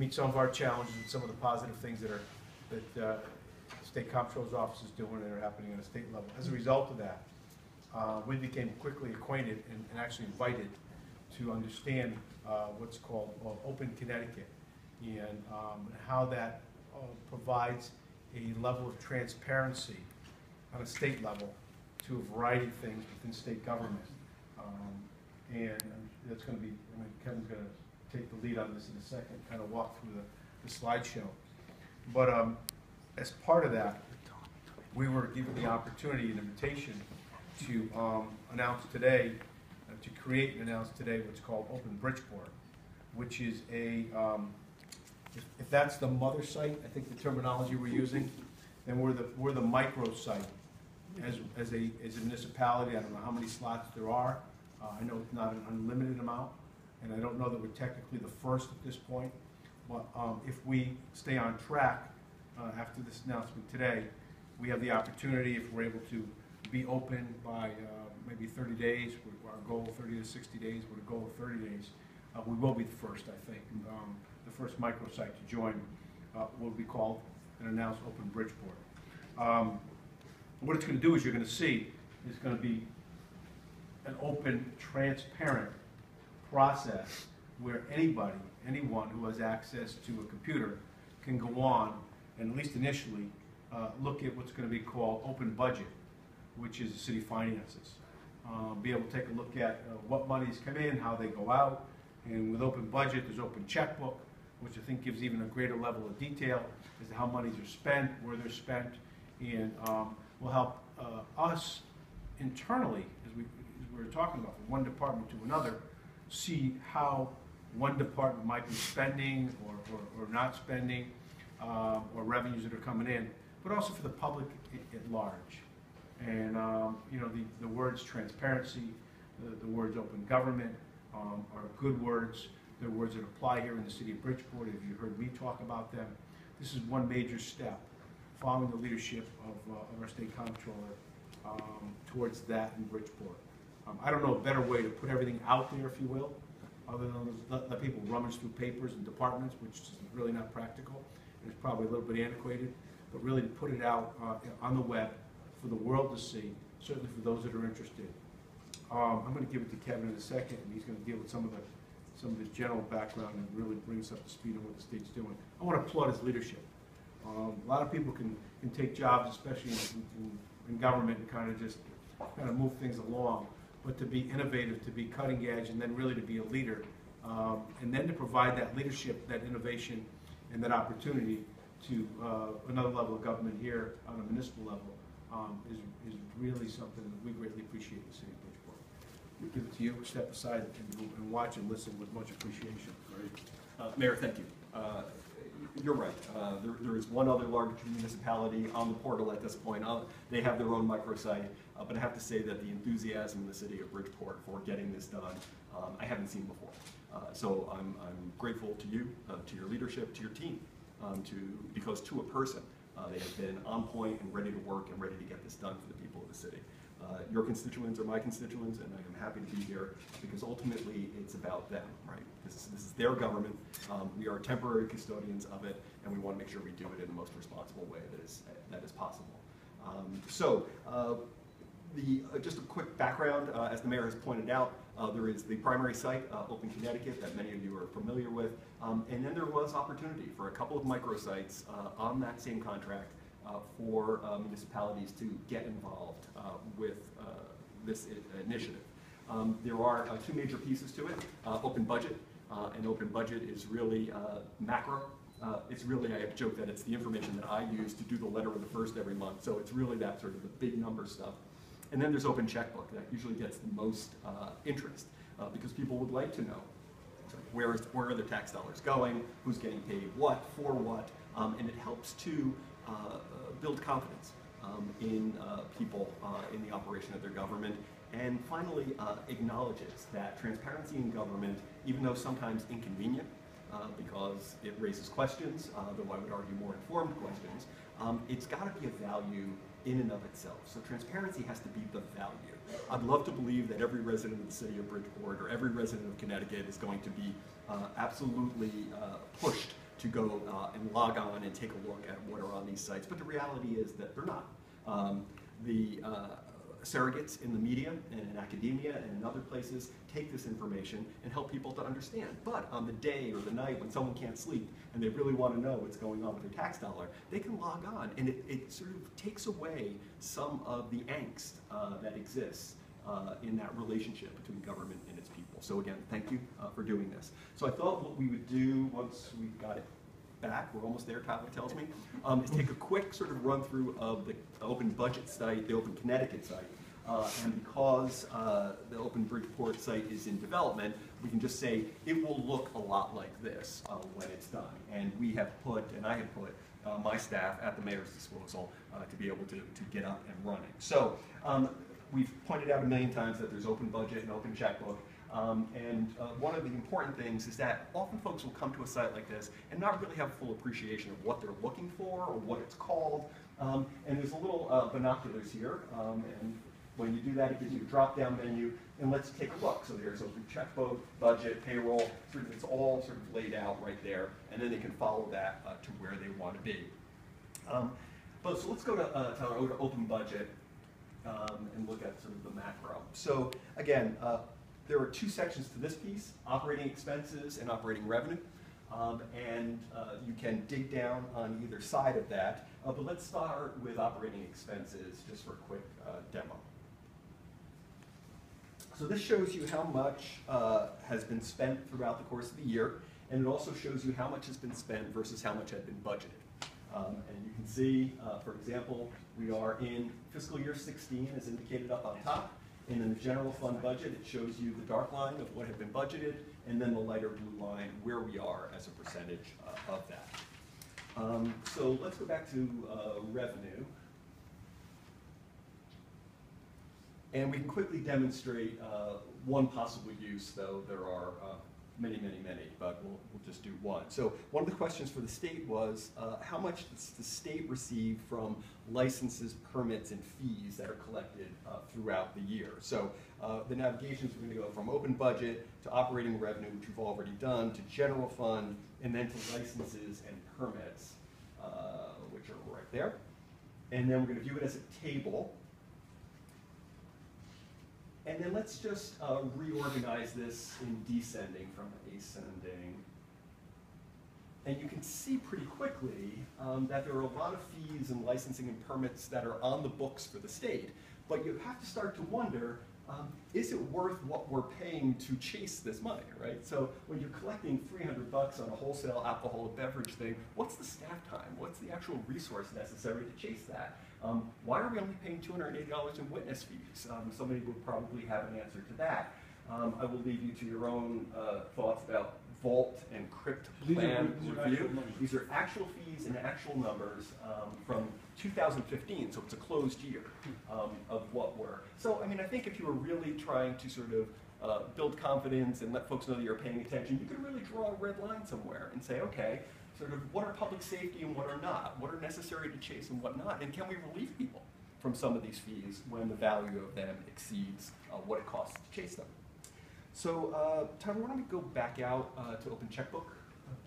meet some of our challenges and some of the positive things that State Comptroller's office is doing and are happening at a state level. As a result of that, we became quickly acquainted and actually invited to understand what's called Open Connecticut and how that provides a level of transparency on a state level to a variety of things within state government. And that's going to be, I mean, Kevin's going to take the lead on this in a second, kind of walk through the slideshow. But as part of that, we were given the opportunity and invitation to announce today, to create and announce today what's called OpenBridgeport, which is a, if that's the mother site, I think the terminology we're using, then we're the micro site. As a municipality, I don't know how many slots there are. I know it's not an unlimited amount, and I don't know that we're technically the first at this point. But if we stay on track after this announcement today, we have the opportunity, if we're able to be open by maybe 30 days, our goal 30 to 60 days, with a goal of 30 days, we will be the first, I think. The first microsite to join will be called and announced OpenBridgeport. What it's going to do, as you're going to see, is going to be an open, transparent process where anyone who has access to a computer can go on and, at least initially, look at what's going to be called Open Budget, which is the city finances. Be able to take a look at what monies come in, how they go out, and with Open Budget, there's Open Checkbook, which I think gives even a greater level of detail as to how monies are spent, where they're spent, and will help us internally, as we were talking about, from one department to another, see how one department might be spending or not spending, or revenues that are coming in, but also for the public at large. And you know, the words transparency, the words open government are good words. They're words that apply here in the city of Bridgeport. If you heard me talk about them, this is one major step following the leadership of our state comptroller towards that in Bridgeport. I don't know a better way to put everything out there, if you will, other than let people rummage through papers and departments, which is really not practical, and it's probably a little bit antiquated, but really to put it out on the web for the world to see, certainly for those that are interested. I'm going to give it to Kevin in a second, and he's going to deal with some of the general background and really bring us up to speed on what the state's doing. I want to applaud his leadership. A lot of people can take jobs, especially in government, and kind of move things along. But to be innovative, to be cutting edge, and then really to be a leader, and then to provide that leadership, that innovation, and that opportunity to another level of government here on a municipal level is really something that we greatly appreciate in the city of Bridgeport. We give it to you, step aside and watch and listen with much appreciation. Mayor, thank you. You're right. There is one other large municipality on the portal at this point. They have their own microsite, but I have to say that the enthusiasm in the city of Bridgeport for getting this done, I haven't seen before. So I'm grateful to you, to your leadership, to your team, because to a person, they have been on point and ready to work and ready to get this done for the people of the city. Your constituents are my constituents, and I am happy to be here because ultimately it's about them, right? This is their government. We are temporary custodians of it, and we want to make sure we do it in the most responsible way that is possible. Just a quick background, as the mayor has pointed out, there is the primary site, Open Connecticut, that many of you are familiar with, and then there was opportunity for a couple of microsites on that same contract for municipalities to get involved with this initiative. There are two major pieces to it. Open Budget, and Open Budget is really macro. It's really, I joke that it's the information that I use to do the letter of the first every month, so it's really that sort of the big number stuff. And then there's Open Checkbook, that usually gets the most interest because people would like to know where are the tax dollars going, who's getting paid what, for what, and it helps to build confidence in people in the operation of their government, and finally acknowledges that transparency in government, even though sometimes inconvenient, because it raises questions, though I would argue more informed questions, it's got to be a value in and of itself. So transparency has to be the value. I'd love to believe that every resident of the city of Bridgeport or every resident of Connecticut is going to be absolutely pushed to go and log on and take a look at what are on these sites, but the reality is that they're not. The surrogates in the media and in academia and in other places take this information and help people to understand. But on the day or the night when someone can't sleep and they really want to know what's going on with their tax dollar, they can log on, and it sort of takes away some of the angst that exists in that relationship between government and its people. So again, thank you for doing this. So I thought what we would do once we got it back, we're almost there, Tyler tells me, is take a quick sort of run through of the Open Budget site, the Open Connecticut site. And because the OpenBridgeport site is in development, we can just say it will look a lot like this when it's done. And we have put, and I have put, my staff at the mayor's disposal to be able to get up and running. So we've pointed out a million times that there's Open Budget and Open Checkbook. One of the important things is that often folks will come to a site like this and not really have a full appreciation of what they're looking for or what it's called. And there's a little binoculars here. And when you do that, it gives you a drop-down menu. And let's take a look. So there's Open Checkbook, Budget, Payroll. Sort of, it's all sort of laid out right there. And then they can follow that to where they want to be. So let's go to Open Budget and look at sort of the macro. So again, there are two sections to this piece, operating expenses and operating revenue. You can dig down on either side of that. But let's start with operating expenses just for a quick demo. So this shows you how much has been spent throughout the course of the year, and it also shows you how much has been spent versus how much had been budgeted. And you can see, for example, we are in fiscal year 16 as indicated up on top. And in the general fund budget, it shows you the dark line of what had been budgeted, and then the lighter blue line where we are as a percentage of that. So let's go back to revenue. And we can quickly demonstrate one possible use, though there are many, but we'll just do one. So one of the questions for the state was, how much does the state receive from licenses, permits, and fees that are collected throughout the year? So the navigations, we're going to go from open budget to operating revenue, which we've already done, to general fund, and then to licenses and permits, which are right there. And then we're going to view it as a table. And then let's just reorganize this in descending from ascending. And you can see pretty quickly that there are a lot of fees and licensing and permits that are on the books for the state. But you have to start to wonder, is it worth what we're paying to chase this money, right? So when you're collecting $300 on a wholesale alcoholic beverage thing, what's the staff time? What's the actual resource necessary to chase that? Why are we only paying $280 in witness fees? Somebody would probably have an answer to that. I will leave you to your own thoughts about vault and crypt plan review. These are actual fees and actual numbers from 2015, so it's a closed year of what were. So, I mean, I think if you were really trying to sort of build confidence and let folks know that you're paying attention, you could really draw a red line somewhere and say, okay, sort of what are public safety and what are not? What are necessary to chase and what not? And can we relieve people from some of these fees when the value of them exceeds what it costs to chase them? So, Tyler, why don't we go back out to Open Checkbook,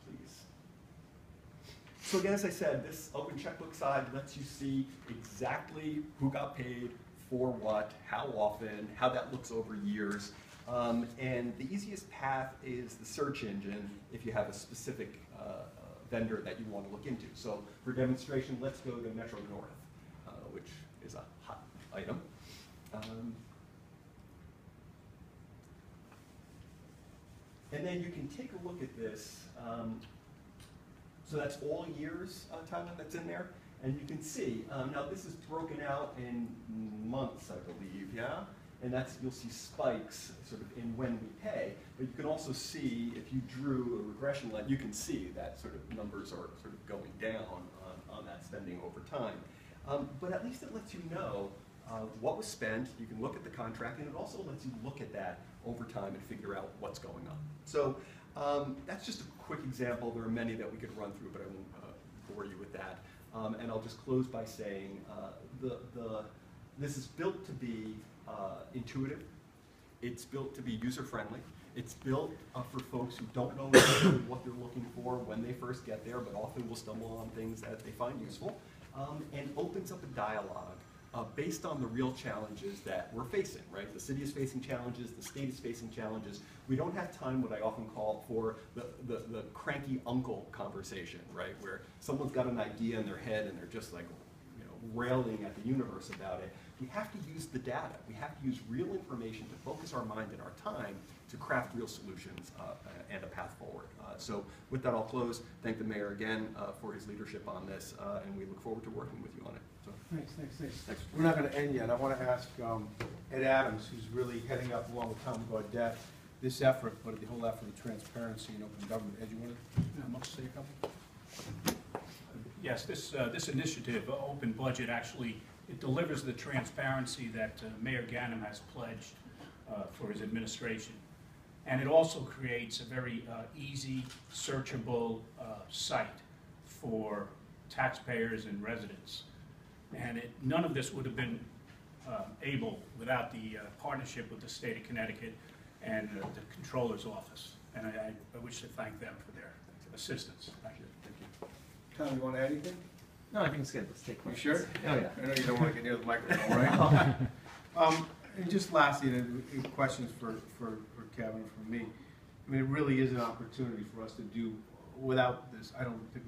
please? So again, as I said, this Open Checkbook side lets you see exactly who got paid, for what, how often, how that looks over years. And the easiest path is the search engine if you have a specific vendor that you want to look into. So for demonstration, let's go to Metro North, which is a hot item. And then you can take a look at this. So that's all years, Tyler, that's in there. And you can see, now this is broken out in months, I believe, yeah? And that's, you'll see spikes sort of in when we pay. But you can also see, if you drew a regression line, you can see that sort of numbers are sort of going down on that spending over time. But at least it lets you know what was spent. You can look at the contract, and it also lets you look at that over time and figure out what's going on. So that's just a quick example. There are many that we could run through, but I won't bore you with that. And I'll just close by saying this is built to be intuitive. It's built to be user-friendly. It's built for folks who don't know exactly what they're looking for when they first get there, but often will stumble on things that they find useful, and opens up a dialogue based on the real challenges that we're facing, right? The city is facing challenges, the state is facing challenges. We don't have time, what I often call, for the cranky uncle conversation, right? Where someone's got an idea in their head and they're just like, railing at the universe about it. We have to use the data. We have to use real information to focus our mind and our time to craft real solutions and a path forward. So with that, I'll close. Thank the mayor again for his leadership on this, and we look forward to working with you on it. So. Thanks. We're not going to end yet. I want to ask Ed Adams, who's really heading up along with Tom Gaudet this effort, but the whole effort of transparency and open government. Ed, you want to say a couple? Yes, this initiative, Open Budget, actually, it delivers the transparency that Mayor Ganim has pledged for his administration. And it also creates a very easy, searchable site for taxpayers and residents. And none of this would have been able without the partnership with the state of Connecticut and the Comptroller's office. And I wish to thank them for their assistance. Thank you. Tom, you want to add anything? No, I think it's good. Let's take You questions. sure? Oh, yeah. I know you don't want to get near the microphone, right? And just lastly, questions for Kevin and for me. I mean, it really is an opportunity for us to do, without this, I don't think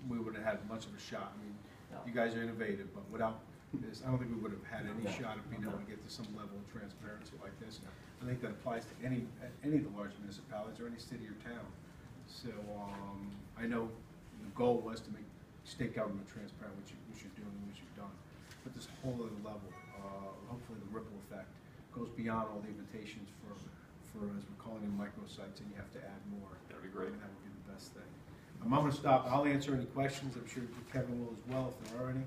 we would have had much of a shot. I mean, No. you guys are innovative, but without this, I don't think we would have had any shot of being able to get to some level of transparency like this. I think that applies to any of the large municipalities or any city or town. So I know the goal was to make state government transparent, which you're doing and which you've done. But this whole other level, hopefully the ripple effect goes beyond all the invitations for as we're calling them, microsites, and you have to add more. That'd be great. That would be the best thing. I'm going to stop. I'll answer any questions. I'm sure Kevin will as well if there are any.